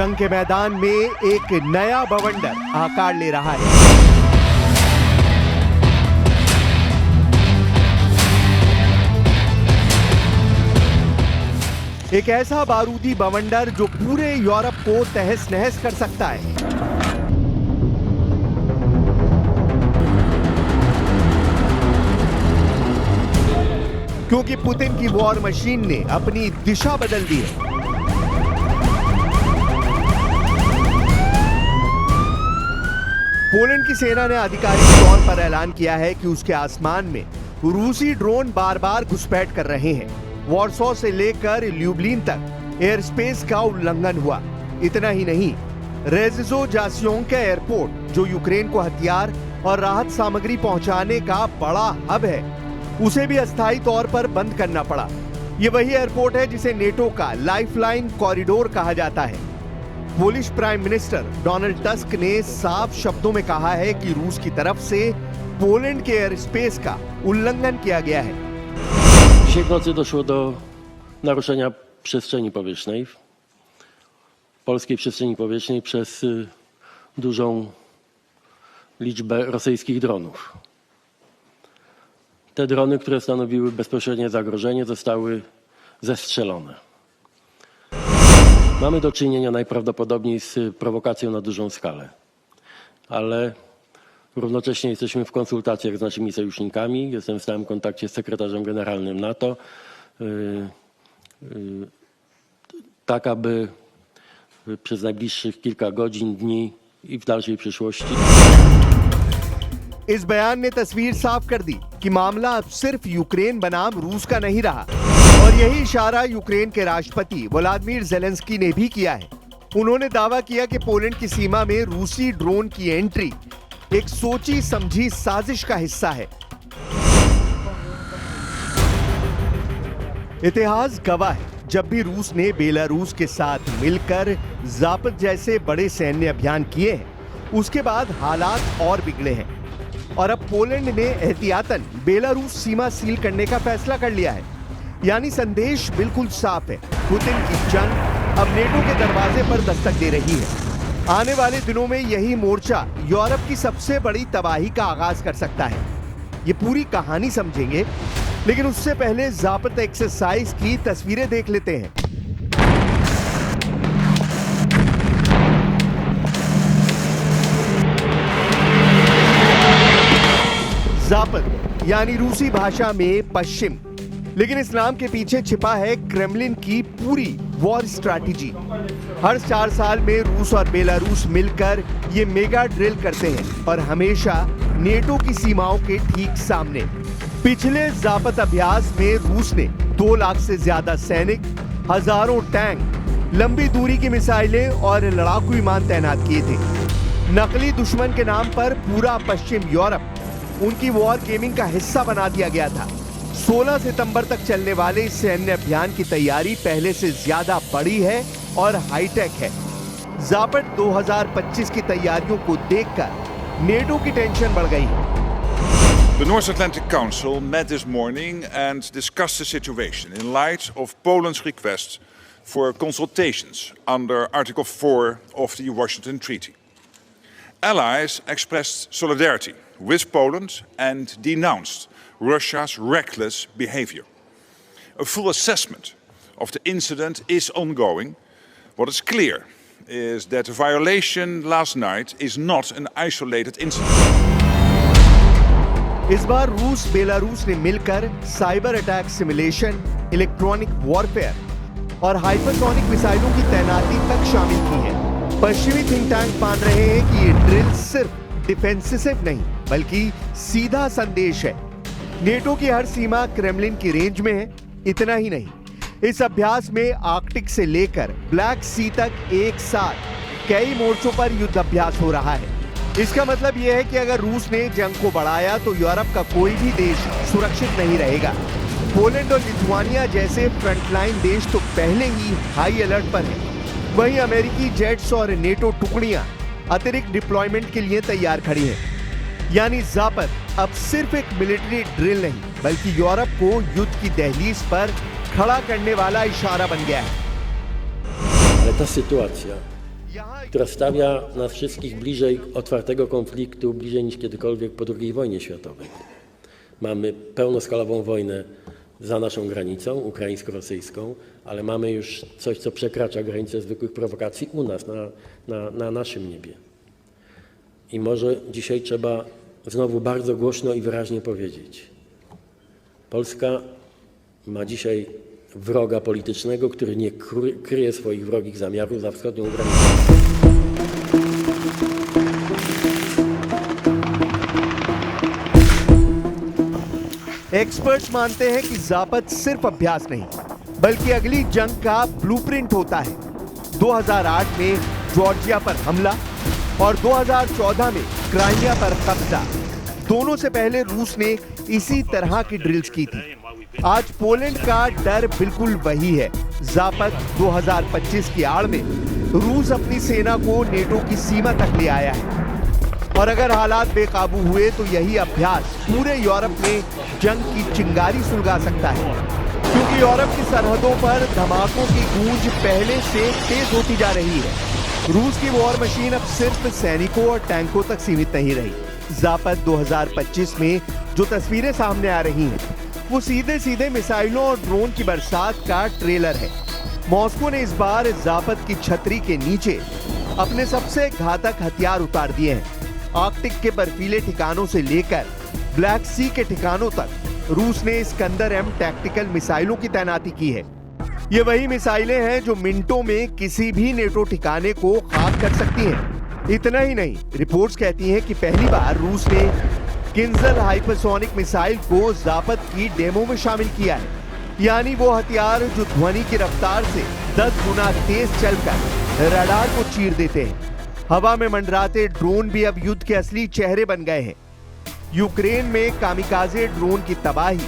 जंग के मैदान में एक नया बवंडर आकार ले रहा है। एक ऐसा बारूदी बवंडर जो पूरे यूरोप को तहस नहस कर सकता है। क्योंकि पुतिन की वॉर मशीन ने अपनी दिशा बदल दी है। पोलैंड की सेना ने आधिकारिक तौर पर ऐलान किया है कि उसके आसमान में रूसी ड्रोन बार बार घुसपैठ कर रहे हैं। वॉर्सो से लेकर ल्यूब्लिन तक एयर स्पेस का उल्लंघन हुआ। इतना ही नहीं, रेजिजो जासियोंका एयरपोर्ट, जो यूक्रेन को हथियार और राहत सामग्री पहुंचाने का बड़ा हब है, उसे भी अस्थायी तौर पर बंद करना पड़ा। यह वही एयरपोर्ट है जिसे नेटो का लाइफलाइन कॉरिडोर कहा जाता है। Polish prime minister Donald tusk ने साफ शब्दों में कहा है कि रूस की तरफ से पोलैंड के एयर स्पेस का उल्लंघन किया गया है। Dzisiaj w nocy doszło do naruszenia przestrzeni powietrznej, polskiej przestrzeni powietrznej przez dużą liczbę rosyjskich dronów. Te drony, które stanowiły bezpośrednie zagrożenie, zostały zestrzelone. Mamy do czynienia najprawdopodobniej z prowokacją na dużą skalę, ale równocześnie jesteśmy w konsultacjach z naszymi sojusznikami. Jestem w stałym kontakcie z sekretarzem generalnym NATO, tak aby przez najbliższych kilka godzin, dni i w dalszej przyszłości इस बयान ने तस्वीर साफ कर दी कि मामला अब सिर्फ यूक्रेन बनाम रूस का नहीं रहा। और यही इशारा यूक्रेन के राष्ट्रपति व्लादिमीर ज़ेलेंस्की ने भी किया है। उन्होंने दावा किया कि पोलैंड की सीमा में रूसी ड्रोन की एंट्री एक सोची समझी साजिश का हिस्सा है। इतिहास गवाह है, जब भी रूस ने बेलारूस के साथ मिलकर ज़ापद जैसे बड़े सैन्य अभियान किए हैं, उसके बाद हालात और बिगड़े हैं। और अब पोलैंड ने एहतियातन बेलारूस सीमा सील करने का फैसला कर लिया है। यानी संदेश बिल्कुल साफ है, पुतिन की जंग अब नेटो के दरवाजे पर दस्तक दे रही है। आने वाले दिनों में यही मोर्चा यूरोप की सबसे बड़ी तबाही का आगाज कर सकता है। ये पूरी कहानी समझेंगे, लेकिन उससे पहले ज़ापद एक्सरसाइज की तस्वीरें देख लेते हैं। ज़ापद यानी रूसी भाषा में पश्चिम, लेकिन इस नाम के पीछे छिपा है क्रेमलिन की पूरी वॉर स्ट्रैटेजी। हर 4 साल में रूस और बेलारूस मिलकर ये मेगा ड्रिल करते हैं और हमेशा नेटो की सीमाओं के ठीक सामने। पिछले ज़ापद अभ्यास में रूस ने 2 लाख से ज्यादा सैनिक, हजारों टैंक, लंबी दूरी की मिसाइलें और लड़ाकू विमान तैनात किए थे। नकली दुश्मन के नाम पर पूरा पश्चिम यूरोप उनकी वॉर गेमिंग का हिस्सा बना दिया गया था। 16 सितंबर तक चलने वाले इस सैन्य अभियान की तैयारी पहले से ज्यादा बड़ी है और हाईटेक है। ज़ापद 2025 की तैयारियों को देखकर नेटो की टेंशन बढ़ गई है। The North Atlantic Council met this morning and discussed the situation in light of Poland's request for consultations under Article 4 of the Washington Treaty. Allies expressed solidarity with Poland and denounced Russia's reckless behavior. A full assessment of the incident is ongoing. What is clear is that the violation last night is not an isolated incident. इस बार रूस Belarus ने मिलकर cyber attack simulation, electronic warfare और hypersonic मिसाइलों की तैनाती तक शामिल की है। पश्चिमी थिंक टैंक मान रहे हैं कि ये ड्रिल सिर्फ डिफेंसिव नहीं बल्कि सीधा संदेश है। नेटो की हर सीमा क्रेमलिन की रेंज में है। इतना ही नहीं, इस अभ्यास में आर्कटिक से लेकर ब्लैक सी तक एक साथ कई मोर्चों पर युद्ध अभ्यास हो रहा है। इसका मतलब यह है कि अगर रूस ने जंग को बढ़ाया तो यूरोप का कोई भी देश सुरक्षित नहीं रहेगा। पोलैंड और लिथुआनिया जैसे फ्रंटलाइन देश तो पहले ही हाई अलर्ट पर हैं। वहीं अमेरिकी जेट्स और नेटो टुकड़ियां अतिरिक्त डिप्लॉयमेंट के लिए तैयार खड़ी हैं। यानी ज़ापद अब सिर्फ एक मिलिट्री ड्रिल नहीं बल्कि यूरोप को युद्ध की दहलीज पर खड़ा करने वाला इशारा बन गया है। Ale ta sytuacja która stawia nas wszystkich bliżej otwartego konfliktu, bliżej niż kiedykolwiek po II wojnie światowej. Mamy pełnoskalową wojnę za naszą granicą, ukraińsko-rosyjską, ale mamy już coś, co przekracza granicę zwykłych prowokacji u nas, na naszym niebie. I może dzisiaj trzeba znowu bardzo głośno i wyraźnie powiedzieć: Polska ma dzisiaj wroga politycznego, który nie kryje swoich wrogich zamiarów za wschodnią granicą. Experts मानते हैं कि ज़ापत सिर्फ अभ्यास नहीं बल्कि अगली जंग का ब्लूप्रिंट होता है। 2008 में जॉर्जिया पर हमला और 2014 में क्राइमिया पर कब्जा, दोनों से पहले रूस ने इसी तरह की ड्रिल्स की थी। आज पोलैंड का डर बिल्कुल वही है। ज़ापत 2025 की आड़ में रूस अपनी सेना को नेटो की सीमा तक ले आया है और अगर हालात बेकाबू हुए तो यही अभ्यास पूरे यूरोप में जंग की चिंगारी सुलगा सकता है, क्योंकि यूरोप की सरहदों पर धमाकों की गूंज पहले से तेज होती जा रही है। रूस की वॉर मशीन अब सिर्फ सैनिकों और टैंकों तक सीमित नहीं रही। ज़ापत 2025 में जो तस्वीरें सामने आ रही हैं वो सीधे सीधे मिसाइलों और ड्रोन की बरसात का ट्रेलर है। मॉस्को ने इस बार ज़ापत की छतरी के नीचे अपने सबसे घातक हथियार उतार दिए हैं। आर्कटिक के बर्फीले ठिकानों से लेकर ब्लैक सी के ठिकानों तक रूस ने इस्कंदर-M टैक्टिकल मिसाइलों की तैनाती की है। ये वही मिसाइलें हैं जो मिनटों में किसी भी नेटो ठिकाने को खाक कर सकती हैं। इतना ही नहीं, रिपोर्ट्स कहती हैं कि पहली बार रूस ने किंजल हाइपरसोनिक मिसाइल को ज़ापत की डेमो में शामिल किया है, यानी वो हथियार जो ध्वनि की रफ्तार से 10 गुना तेज चलकर रडार को चीर देते हैं। हवा में मंडराते ड्रोन भी अब युद्ध के असली चेहरे बन गए हैं। यूक्रेन में कामिकाजे ड्रोन की तबाही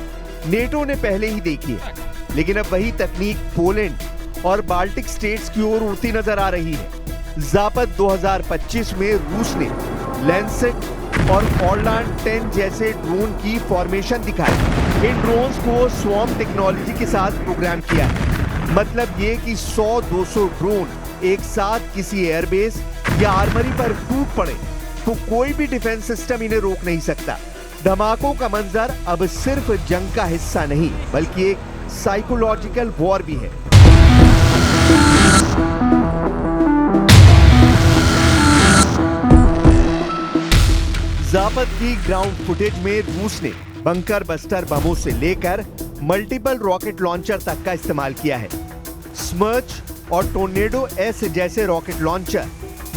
नेटो ने पहले ही देखी है, लेकिन अब वही तकनीक पोलैंड और बाल्टिक स्टेट्स की ओर उड़ती नजर आ रही है। ज़ापत 2025 में रूस ने लैंसेट और ऑरलैंड 10 जैसे ड्रोन की फॉर्मेशन दिखाई। इन ड्रोन्स को स्वॉर्म टेक्नोलॉजी के साथ प्रोग्राम किया है। मतलब ये कि 100-200 ड्रोन एक साथ किसी एयरबेस या आर्मरी पर टूट पड़े तो कोई भी डिफेंस सिस्टम इन्हें रोक नहीं सकता। धमाकों का मंजर अब सिर्फ जंग का हिस्सा नहीं बल्कि एक साइकोलॉजिकल वॉर भी है। ज़ापत की ग्राउंड फुटेज में रूस ने बंकर बस्टर बमों से लेकर मल्टीपल रॉकेट लॉन्चर तक का इस्तेमाल किया है। स्मर्च और टोर्नेडो एस जैसे रॉकेट लॉन्चर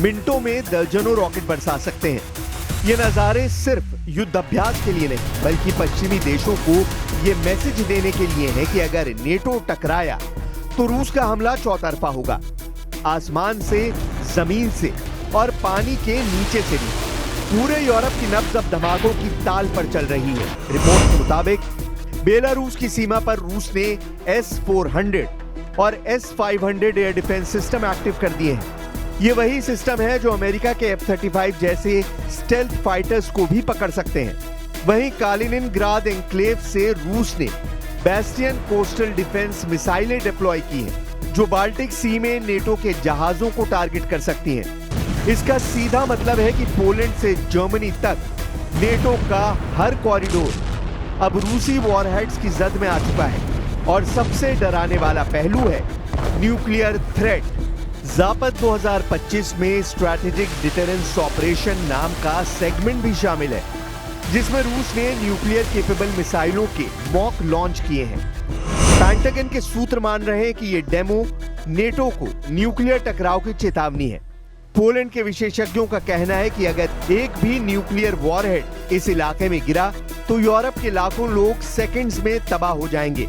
मिनटों में दर्जनों रॉकेट बरसा सकते हैं। ये नज़ारे सिर्फ युद्ध अभ्यास के लिए नहीं बल्कि पश्चिमी देशों को ये मैसेज देने के लिए है कि अगर नेटो टकराया तो रूस का हमला चौतरफा होगा, आसमान से, जमीन से और पानी के नीचे से भी। पूरे यूरोप की नब्ज अब धमाकों की ताल पर चल रही है। रिपोर्ट के मुताबिक बेलारूस की सीमा पर रूस ने S-400 और S-500 air defence system active कर दिए हैं। ये वही सिस्टम है जो अमेरिका के F-35 जैसे स्टेल्थ फाइटर्स को भी पकड़ सकते हैं। वहीं कालिनिनग्राद एन्क्लेव से रूस ने बैस्टियन कोस्टल डिफेंस मिसाइलें डिप्लॉय की हैं, जो बाल्टिक सी में नेटो के जहाजों को टारगेट कर सकती हैं। इसका सीधा मतलब है कि पोलैंड से जर्मनी तक नेटो का हर कॉरिडोर अब रूसी वॉरहेड्स की जद में आ चुका है। और सबसे डराने वाला पहलू है न्यूक्लियर थ्रेट। ज़ापत 2025 में स्ट्रैटेजिक डिटरेंस ऑपरेशन नाम का सेगमेंट भी शामिल है, जिसमें रूस ने न्यूक्लियर केपेबल मिसाइलों के मॉक लॉन्च किए हैं। पेंटागन के सूत्र मान रहे हैं कि ये डेमो नेटो को न्यूक्लियर टकराव की चेतावनी है। पोलैंड के विशेषज्ञों का कहना है कि अगर एक भी न्यूक्लियर वॉरहेड इस इलाके में गिरा तो यूरोप के लाखों लोग सेकंड्स में तबाह हो जाएंगे।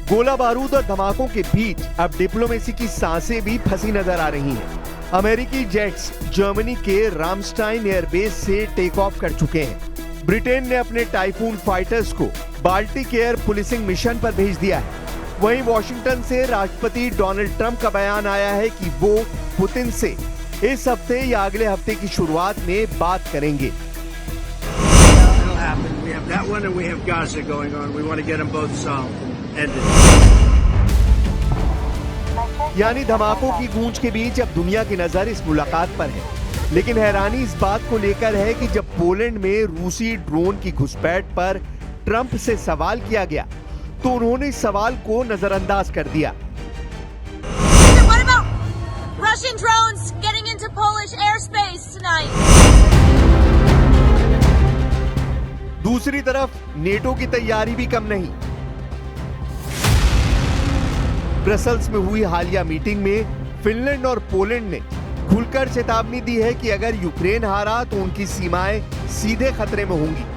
गोला बारूद और धमाकों के बीच अब डिप्लोमेसी की सांसें भी फंसी नजर आ रही हैं। अमेरिकी जेट्स जर्मनी के रामस्टाइन एयरबेस से टेक ऑफ कर चुके हैं। ब्रिटेन ने अपने टाइफून फाइटर्स को बाल्टिक एयर पुलिसिंग मिशन पर भेज दिया है। वहीं वॉशिंगटन से राष्ट्रपति डोनाल्ड ट्रंप का बयान आया है कि वो पुतिन से इस हफ्ते या अगले हफ्ते की शुरुआत में बात करेंगे। ended. यानी धमाकों की गूंज के बीच अब दुनिया की नजर इस मुलाकात पर है। लेकिन हैरानी इस बात को लेकर है कि जब पोलैंड में रूसी ड्रोन की घुसपैठ पर ट्रंप से सवाल किया गया तो उन्होंने इस सवाल को नजरअंदाज कर दिया। What about Russian drones getting into Polish airspace tonight? दूसरी तरफ नेटो की तैयारी भी कम नहीं। ब्रसल्स में हुई हालिया मीटिंग में फिनलैंड और पोलैंड ने खुलकर चेतावनी दी है कि अगर यूक्रेन हारा तो उनकी सीमाएं सीधे खतरे में होंगी।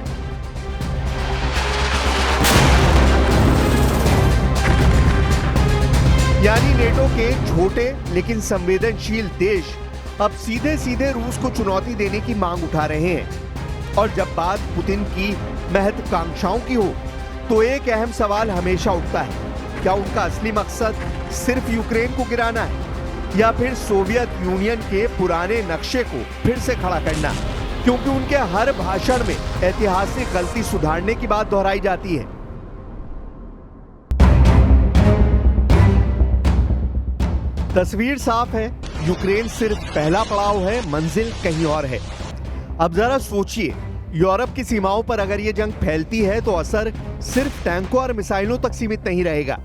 यानी नेटो के छोटे लेकिन संवेदनशील देश अब सीधे सीधे रूस को चुनौती देने की मांग उठा रहे हैं। और जब बात पुतिन की महत्वाकांक्षाओं की हो तो एक अहम सवाल हमेशा उठता है, क्या उनका असली मकसद सिर्फ यूक्रेन को गिराना है या फिर सोवियत यूनियन के पुराने नक्शे को फिर से खड़ा करना? क्योंकि उनके हर भाषण में ऐतिहासिक गलती सुधारने की बात दोहराई जाती है। तस्वीर साफ है, यूक्रेन सिर्फ पहला पड़ाव है, मंजिल कहीं और है। अब जरा सोचिए, यूरोप की सीमाओं पर अगर यह जंग फैलती है तो असर सिर्फ टैंकों और मिसाइलों तक सीमित नहीं रहेगा।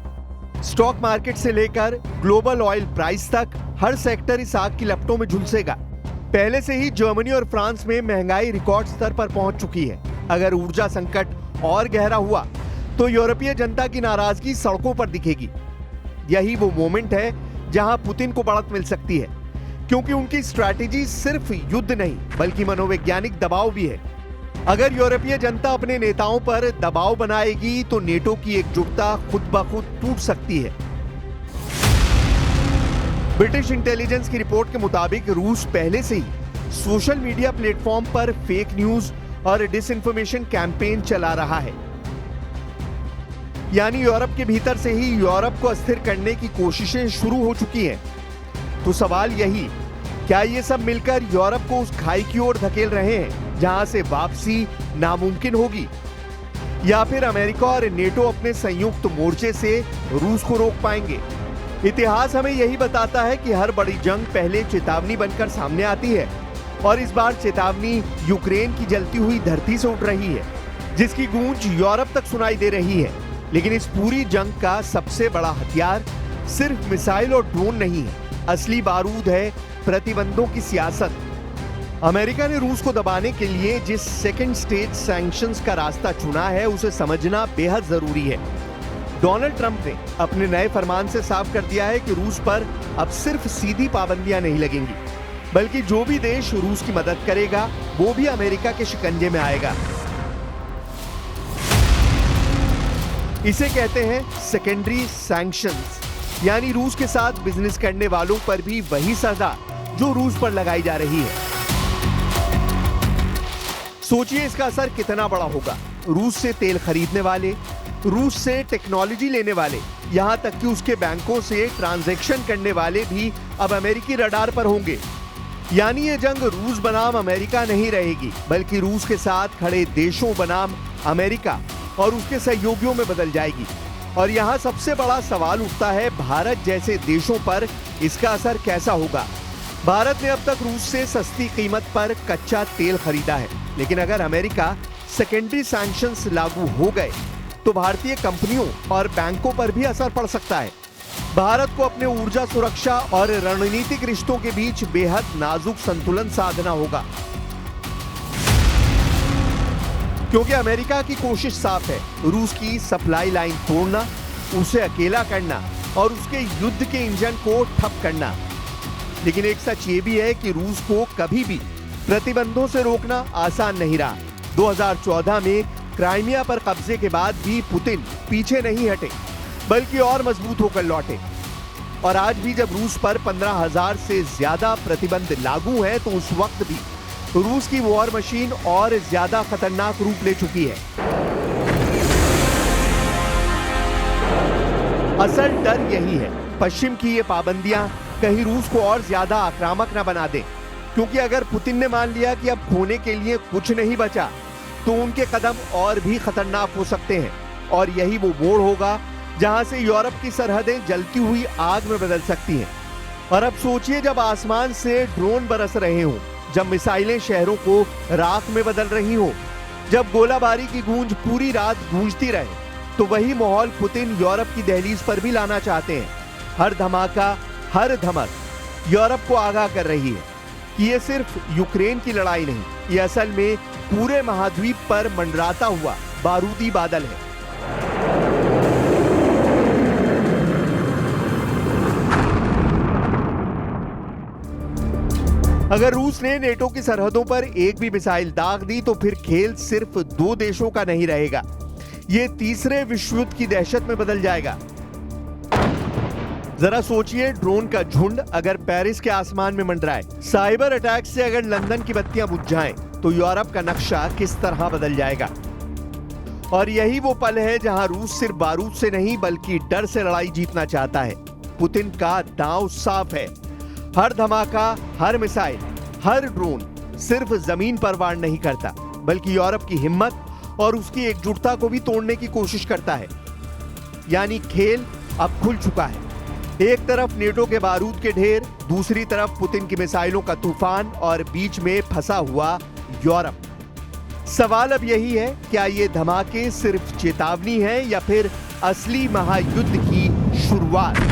स्टॉक मार्केट से लेकर ग्लोबल ऑयल प्राइस तक हर सेक्टर इस आग की लपटों में झुलसेगा। पहले से ही जर्मनी और फ्रांस में महंगाई रिकॉर्ड स्तर पर पहुंच चुकी है। अगर ऊर्जा संकट और गहरा हुआ तो यूरोपीय जनता की नाराजगी सड़कों पर दिखेगी। यही वो मोमेंट है जहां पुतिन को बढ़त मिल सकती है, क्योंकि उनकी स्ट्रैटेजी सिर्फ युद्ध नहीं बल्कि मनोवैज्ञानिक दबाव भी है। अगर यूरोपीय जनता अपने नेताओं पर दबाव बनाएगी तो नेटो की एकजुटता खुद ब खुद टूट सकती है। ब्रिटिश इंटेलिजेंस की रिपोर्ट के मुताबिक रूस पहले से ही सोशल मीडिया प्लेटफॉर्म पर फेक न्यूज और डिसइंफॉर्मेशन कैंपेन चला रहा है। यानी यूरोप के भीतर से ही यूरोप को अस्थिर करने की कोशिशें शुरू हो चुकी हैं। तो सवाल यही, क्या ये सब मिलकर यूरोप को उस खाई की ओर धकेल रहे हैं जहां से वापसी नामुमकिन होगी, या फिर अमेरिका और नेटो अपने संयुक्त मोर्चे से रूस को रोक पाएंगे? इतिहास हमें यही बताता है कि हर बड़ी जंग पहले चेतावनी बनकर सामने आती है, और इस बार चेतावनी यूक्रेन की जलती हुई धरती से उठ रही है, जिसकी गूंज यूरोप तक सुनाई दे रही है। लेकिन इस पूरी जंग का सबसे बड़ा हथियार सिर्फ मिसाइल और ड्रोन नहीं है, असली बारूद है प्रतिबंधों की सियासत। अमेरिका ने रूस को दबाने के लिए जिस सेकेंड स्टेज सैंक्शंस का रास्ता चुना है उसे समझना बेहद जरूरी है। डोनाल्ड ट्रंप ने अपने नए फरमान से साफ कर दिया है कि रूस पर अब सिर्फ सीधी पाबंदियां नहीं लगेंगी, बल्कि जो भी देश रूस की मदद करेगा वो भी अमेरिका के शिकंजे में आएगा। इसे कहते हैं सेकेंडरी सैंक्शंस, यानी रूस के साथ बिजनेस करने वालों पर भी वही सजा जो रूस पर लगाई जा रही है। सोचिए इसका असर कितना बड़ा होगा। रूस से तेल खरीदने वाले, रूस से टेक्नोलॉजी लेने वाले, यहां तक कि उसके बैंकों से ट्रांजैक्शन करने वाले भी अब अमेरिकी रडार पर होंगे। यानी ये जंग रूस बनाम अमेरिका नहीं रहेगी, बल्कि रूस के साथ खड़े देशों बनाम अमेरिका और उसके सहयोगियों में बदल जाएगी। और यहाँ सबसे बड़ा सवाल उठता है, भारत जैसे देशों पर इसका असर कैसा होगा? भारत ने अब तक रूस से सस्ती कीमत पर कच्चा तेल खरीदा है, लेकिन अगर अमेरिका सेकेंडरी सैंक्शंस लागू हो गए तो भारतीय कंपनियों और बैंकों पर भी असर पड़ सकता है। भारत को अपने ऊर्जा सुरक्षा और रणनीतिक रिश्तों के बीच बेहद नाजुक संतुलन साधना होगा, क्योंकि अमेरिका की कोशिश साफ है, रूस की सप्लाई लाइन तोड़ना, उसे अकेला करना और उसके युद्ध के इंजन को ठप करना। लेकिन एक सच ये भी है कि रूस को कभी भी प्रतिबंधों से रोकना आसान नहीं रहा। 2014 में क्राइमिया पर कब्जे के बाद भी पुतिन पीछे नहीं हटे, बल्कि और मजबूत होकर लौटे। और आज भी जब रूस पर 15,000 से ज्यादा प्रतिबंध लागू हैं, तो उस वक्त भी रूस की वॉर मशीन और ज्यादा खतरनाक रूप ले चुकी है। असल डर यही है, पश्चिम की ये पाबंदियां कहीं रूस को और ज्यादा आक्रामक न बना दें, क्योंकि अगर पुतिन ने मान लिया कि अब खोने के लिए कुछ नहीं बचा, तो उनके कदम और भी खतरनाक हो सकते हैं। और यही वो मोड़ होगा जहां से यूरोप की सरहदें जलती हुई आग में बदल सकती हैं। और अब सोचिए जब आसमान से ड्रोन बरस रहे हों, जब मिसाइलें शहरों को राख में बदल रही हों, जब गोलाबारी की गूंज पूरी रात गूंजती रहे, तो वही माहौल पुतिन यूरोप की दहलीज पर भी लाना चाहते हैं। हर धमाका, हर धमक यूरोप को आगाह कर रही है कि ये सिर्फ यूक्रेन की लड़ाई नहीं, ये असल में पूरे महाद्वीप पर मंडराता हुआ बारूदी बादल है। अगर रूस ने नेटो की सरहदों पर एक भी मिसाइल दाग दी तो फिर खेल सिर्फ 2 देशों का नहीं रहेगा, ये तीसरे विश्व युद्ध की दहशत में बदल जाएगा। जरा सोचिए, ड्रोन का झुंड अगर पेरिस के आसमान में मंडराए, साइबर अटैक से अगर लंदन की बत्तियां बुझ जाएं, तो यूरोप का नक्शा किस तरह बदल जाएगा। और यही वो पल है जहां रूस सिर्फ बारूद से नहीं बल्कि डर से लड़ाई जीतना चाहता है। पुतिन का दांव साफ है। हर धमाका, हर मिसाइल, हर ड्रोन सिर्फ जमीन पर वार नहीं करता, बल्कि यूरोप की हिम्मत और उसकी एकजुटता को भी तोड़ने की कोशिश करता है। यानी खेल अब खुल चुका है। एक तरफ नेटो के बारूद के ढेर, दूसरी तरफ पुतिन की मिसाइलों का तूफान और बीच में फंसा हुआ यूरोप। सवाल अब यही है, क्या ये धमाके सिर्फ चेतावनी है या फिर असली महायुद्ध की शुरुआत?